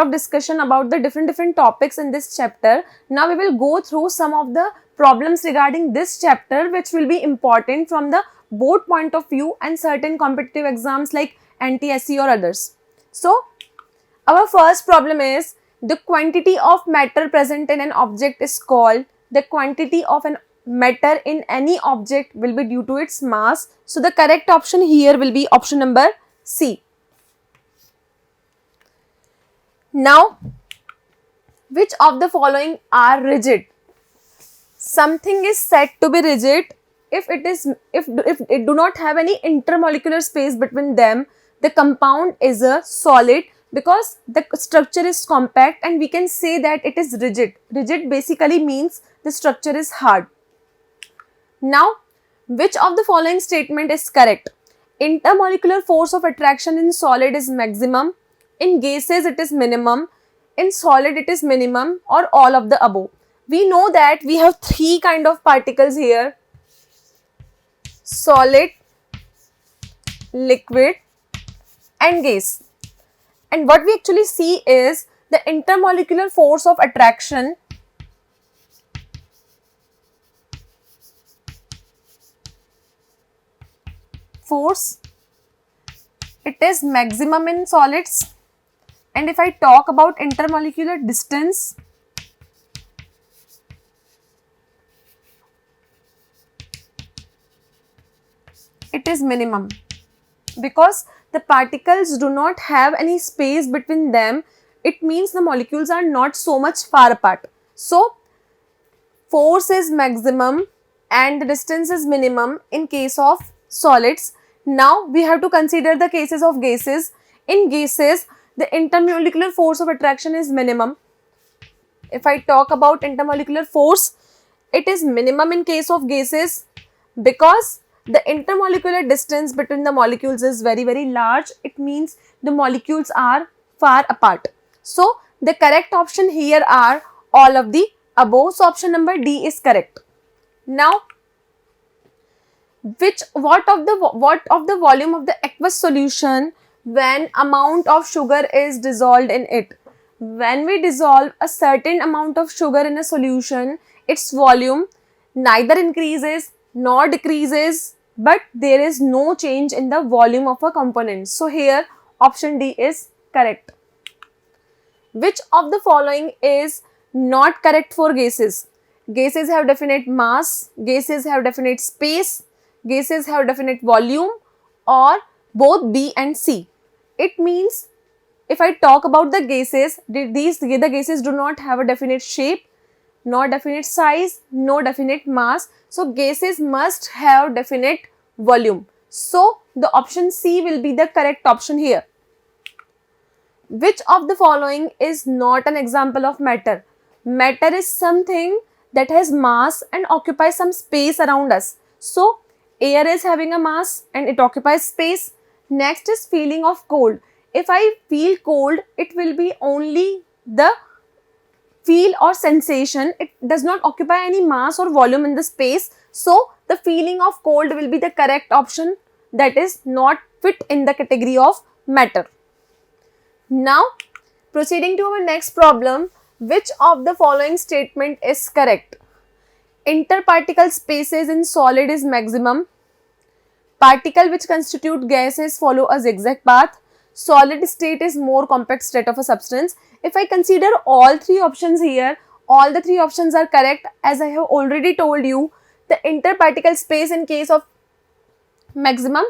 of discussion about the different topics in this chapter. Now we will go through some of the problems regarding this chapter which will be important from the board point of view and certain competitive exams like NTSC or others. So our first problem is the quantity of matter present in an object is called. The quantity of an matter in any object will be due to its mass. So the correct option here will be option number C. Now, which of the following are rigid? Something is said to be rigid if it do not have any intermolecular space between them. The compound is a solid because the structure is compact and we can say that it is rigid. Rigid basically means the structure is hard. Now, which of the following statement is correct? Intermolecular force of attraction in solid is maximum. In gases it is minimum. In solid it is minimum, or all of the above. We know that we have three kind of particles here: solid, liquid and gas. And what we actually see is the intermolecular force of attraction it is maximum in solids, and if I talk about intermolecular distance, it is minimum because the particles do not have any space between them. It means the molecules are not so much far apart. So force is maximum and the distance is minimum in case of solids. Now we have to consider the cases of gases. In gases, the intermolecular force of attraction is minimum. If I talk about intermolecular force, it is minimum in case of gases because the intermolecular distance between the molecules is very large. It means the molecules are far apart. So the correct option here are all of the above. So option number D is correct. Now, what of the volume of the aqueous solution when amount of sugar is dissolved in it? When we dissolve a certain amount of sugar in a solution, its volume neither increases nor decreases, but there is no change in the volume of a component. So here option D is correct. Which of the following is not correct for gases? Gases have definite mass, gases have definite space, gases have definite volume, or both B and C. It means if I talk about the gases, the gases do not have a definite shape, nor definite size, no definite mass. So gases must have definite volume. So the option C will be the correct option here. Which of the following is not an example of matter? Matter is something that has mass and occupies some space around us. So air is having a mass and it occupies space. Next is feeling of cold. If I feel cold, it will be only the feel or sensation. It does not occupy any mass or volume in the space. So the feeling of cold will be the correct option, that is not fit in the category of matter. Now proceeding to our next problem, which of the following statement is correct? Interparticle spaces in solid is maximum. Particle which constitute gases follow a zigzag path. Solid state is more compact state of a substance. If I consider all three options here, all the three options are correct. As I have already told you, the interparticle space in case of maximum,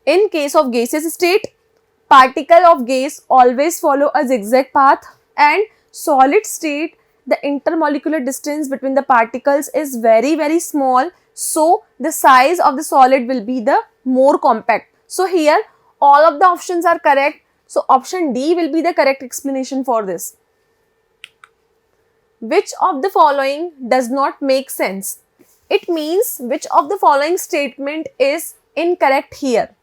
in case of gaseous state, particle of gas always follow a zigzag path, and solid state, the intermolecular distance between the particles is very small. So the size of the solid will be the more compact. So here all of the options are correct. So option D will be the correct explanation for this. Which of the following does not make sense? It means which of the following statement is incorrect here.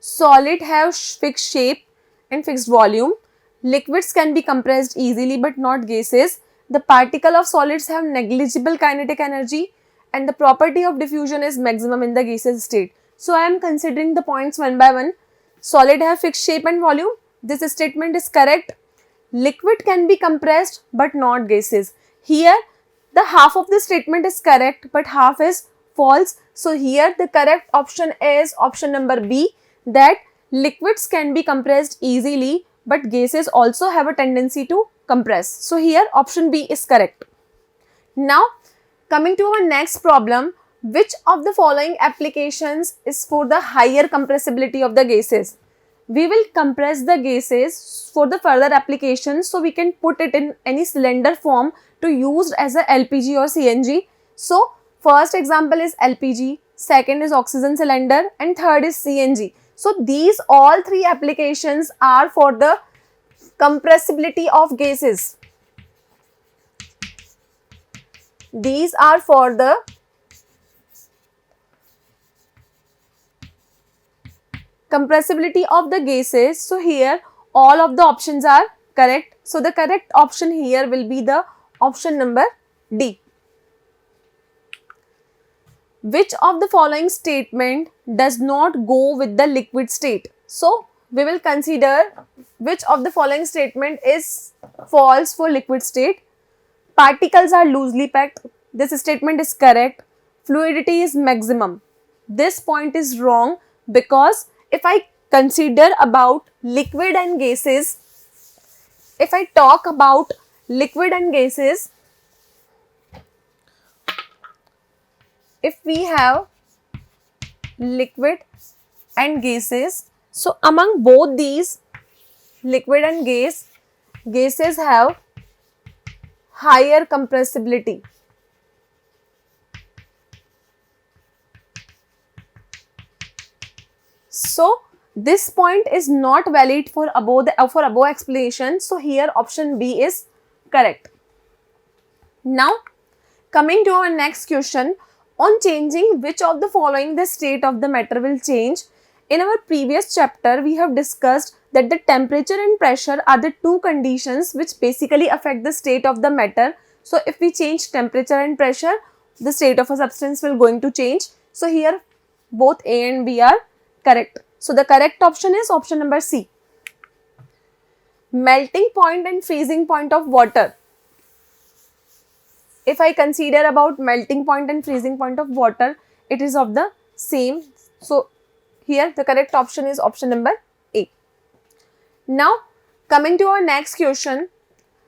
Solid have fixed shape and fixed volume. Liquids can be compressed easily but not gases. The particle of solids have negligible kinetic energy, and the property of diffusion is maximum in the gaseous state. So I am considering the points one by one. Solid have fixed shape and volume. This statement is correct. liquid can be compressed but not gases. Here the half of the statement is correct but half is false. So here the correct option is option number B, that liquids can be compressed easily but gases also have a tendency to compress. So here option B is correct. Now coming to our next problem, which of the following applications is for the higher compressibility of the gases? We will compress the gases for the further application, so we can put it in any cylinder form to use as a LPG or CNG. So first example is LPG, second is oxygen cylinder, and third is CNG. So these all three applications are for the compressibility of gases. These are for the compressibility of the gases. So here all of the options are correct. So the correct option here will be the option number D. Which of the following statement does not go with the liquid state? So we will consider which of the following statement is false for liquid state. Particles are loosely packed. This statement is correct. Fluidity is maximum. This point is wrong, because if I consider about liquid and gases, if I talk about liquid and gases, if we have liquid and gases, so among both these liquid and gases have higher compressibility. So this point is not valid for above explanation. So here option B is correct. Now coming to our next question, on changing which of the following the state of the matter will change. In our previous chapter we have discussed that the temperature and pressure are the two conditions which basically affect the state of the matter. So if we change temperature and pressure, the state of a substance will going to change. So here both A and B are correct. So the correct option is option number C. Melting point and freezing point of water. If I consider about melting point and freezing point of water, it is of the same. So here the correct option is option number A. Now coming to our next question,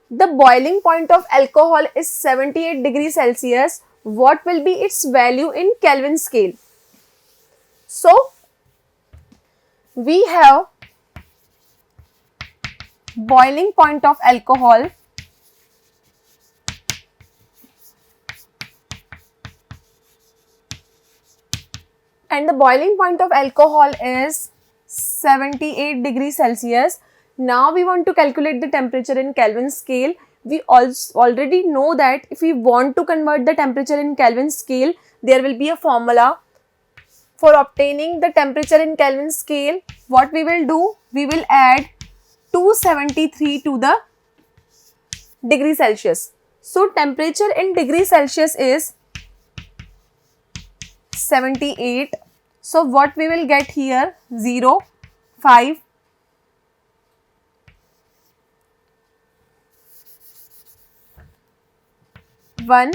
the boiling point of alcohol is 78 degrees Celsius. What will be its value in Kelvin scale? So we have boiling point of alcohol and the boiling point of alcohol is 78 degrees Celsius. Now we want to calculate the temperature in Kelvin scale. We already know that if we want to convert the temperature in Kelvin scale, there will be a formula. For obtaining the temperature in Kelvin scale, what we will do? We will add 273 to the degree Celsius. So temperature in degree Celsius is 78. So what we will get here? 0, 5, 1,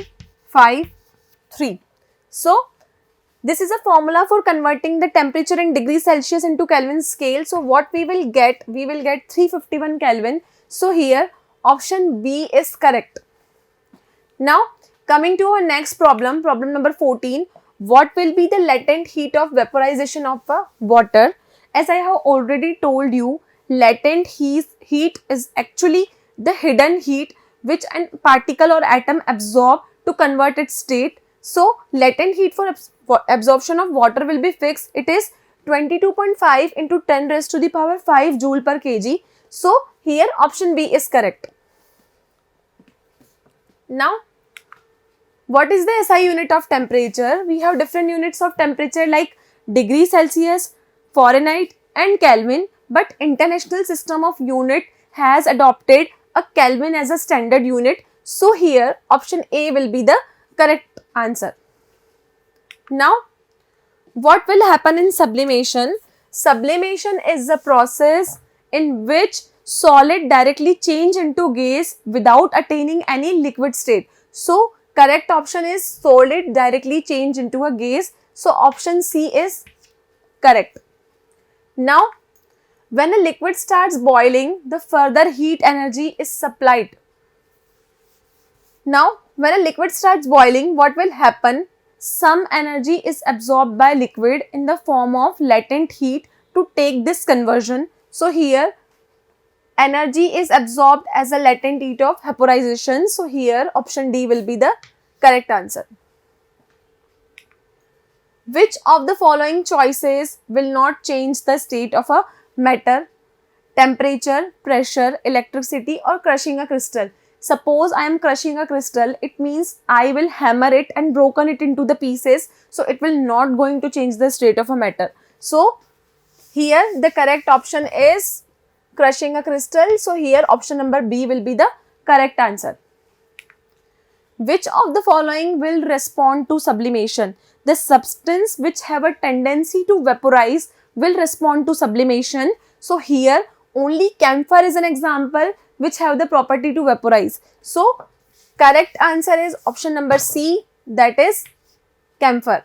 5, 3. So this is a formula for converting the temperature in degrees Celsius into Kelvin scale. So what we will get? We will get 351 Kelvin. So here option B is correct. Now coming to our next problem, problem number 14. What will be the latent heat of vaporization of water? As I have already told you, latent heat is actually the hidden heat which a particle or atom absorb to convert its state. So latent heat for absorption of water will be fixed. It is 22.5 into 10 raised to the power 5 joule per kg. So here option B is correct. Now what is the SI unit of temperature? We have different units of temperature like degree Celsius, Fahrenheit and Kelvin, but International System of Unit has adopted a Kelvin as a standard unit. So here option A will be the correct answer. Now what will happen in sublimation? Sublimation is the process in which solid directly change into gas without attaining any liquid state. So correct option is solid directly change into a gas. So option C is correct. Now, when a liquid starts boiling, the further heat energy is supplied. Now, when a liquid starts boiling, what will happen? Some energy is absorbed by liquid in the form of latent heat to take this conversion. So here, energy is absorbed as a latent heat of vaporization. So here, option D will be the correct answer. Which of the following choices will not change the state of a matter? Temperature, pressure, electricity, or crushing a crystal? Suppose I am crushing a crystal, it means I will hammer it and broken it into the pieces. So it will not going to change the state of a matter. So here the correct option is crushing a crystal. So here option number B will be the correct answer. Which of the following will respond to sublimation? The substance which have a tendency to vaporize will respond to sublimation. So here only camphor is an example which have the property to vaporize. So correct answer is option number C, that is camphor.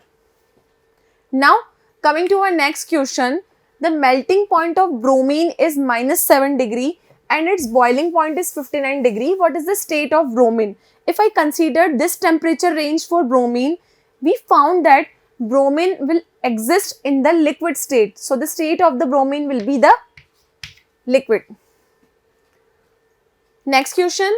Now coming to our next question, the melting point of bromine is -7 degree and its boiling point is 59 degree. What is the state of bromine? If I consider this temperature range for bromine, we found that bromine will exist in the liquid state. So the state of the bromine will be the liquid. Next question,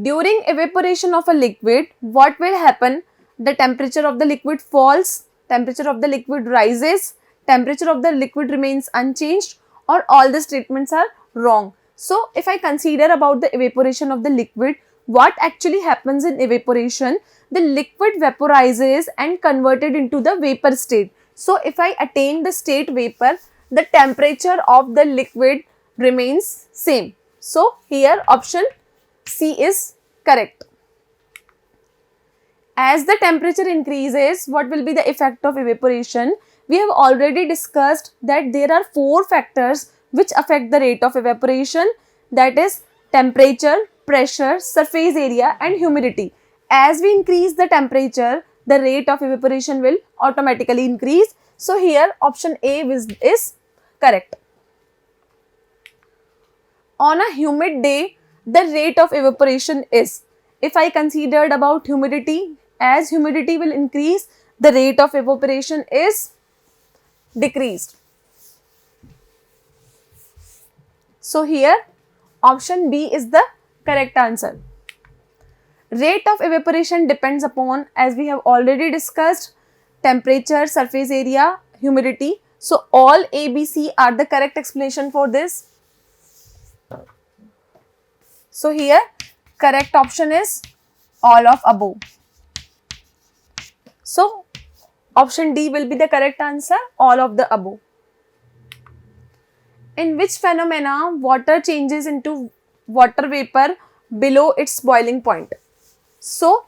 during evaporation of a liquid, what will happen? The temperature of the liquid falls, temperature of the liquid rises, temperature of the liquid remains unchanged, or all the statements are wrong. So if I consider about the evaporation of the liquid, what actually happens in evaporation? The liquid vaporizes and converted into the vapor state. So if I attain the state vapor, the temperature of the liquid remains same. So here option C is correct. As the temperature increases, what will be the effect of evaporation? We have already discussed that there are 4 factors which affect the rate of evaporation, that is temperature, pressure, surface area and humidity. As we increase the temperature, the rate of evaporation will automatically increase. So here option A is correct. On a humid day, the rate of evaporation is, if I considered about humidity, as humidity will increase, the rate of evaporation is decreased. So here option B is the correct answer. Rate of evaporation depends upon, as we have already discussed, temperature, surface area, humidity. So all A, B, C are the correct explanation for this. So here correct option is all of above. So option D will be the correct answer, all of the above. In which phenomena water changes into water vapor below its boiling point? So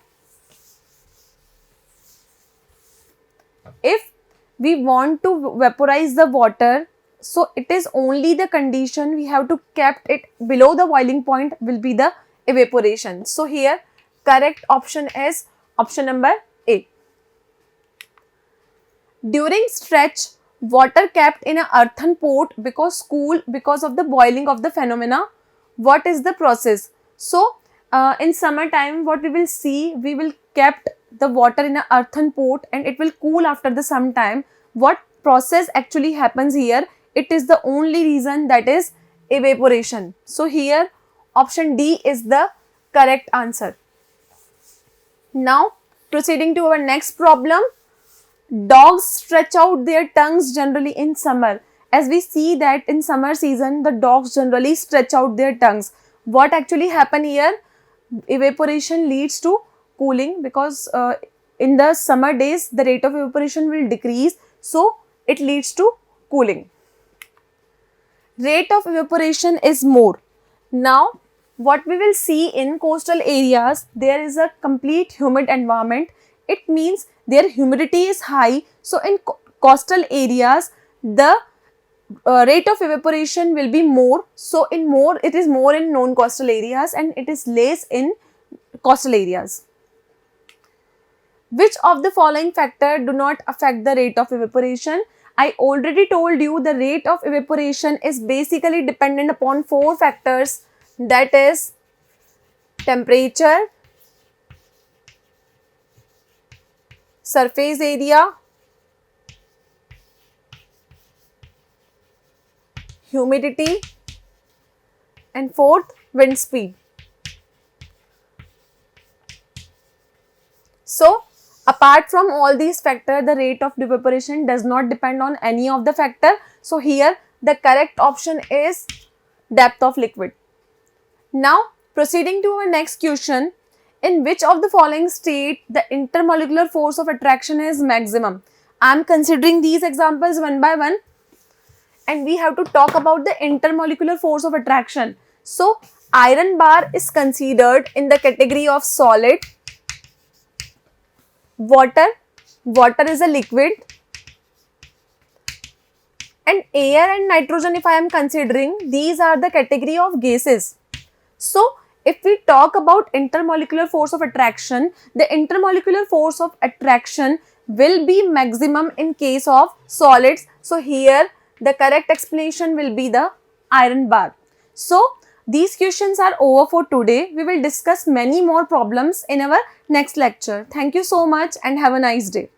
if we want to vaporize the water, so it is only the condition we have to kept it below the boiling point will be the evaporation. So here correct option is option number A. During stretch, water kept in an earthen pot because cool because of the boiling of the phenomena. What is the process? So in summertime, what we will see, we will kept the water in an earthen pot and it will cool after the some time. What process actually happens here? It is the only reason, that is evaporation. So here option D is the correct answer. Now proceeding to our next problem. Dogs stretch out their tongues generally in summer. As we see that in summer season, the dogs generally stretch out their tongues. What actually happen here? Evaporation leads to cooling because in the summer days, the rate of evaporation will decrease. So it leads to cooling. Rate of evaporation is more. Now what we will see in coastal areas, there is a complete humid environment. It means their humidity is high. So in coastal areas, the rate of evaporation will be more. So it is more in non-coastal areas and it is less in coastal areas. Which of the following factor do not affect the rate of evaporation? I already told you the rate of evaporation is basically dependent upon 4 factors, that is temperature, surface area, humidity, and fourth, wind speed. So, apart from all these factors, the rate of evaporation does not depend on any of the factor. So, here the correct option is depth of liquid. Now, proceeding to our next question, in which of the following state the intermolecular force of attraction is maximum? I am considering these examples one by one and we have to talk about the intermolecular force of attraction. So, iron bar is considered in the category of solid, water is a liquid, and air and nitrogen, if I am considering, these are the category of gases. So, if we talk about intermolecular force of attraction, the intermolecular force of attraction will be maximum in case of solids. So, here the correct explanation will be the iron bar. So, these questions are over for today. We will discuss many more problems in our next lecture. Thank you so much and have a nice day.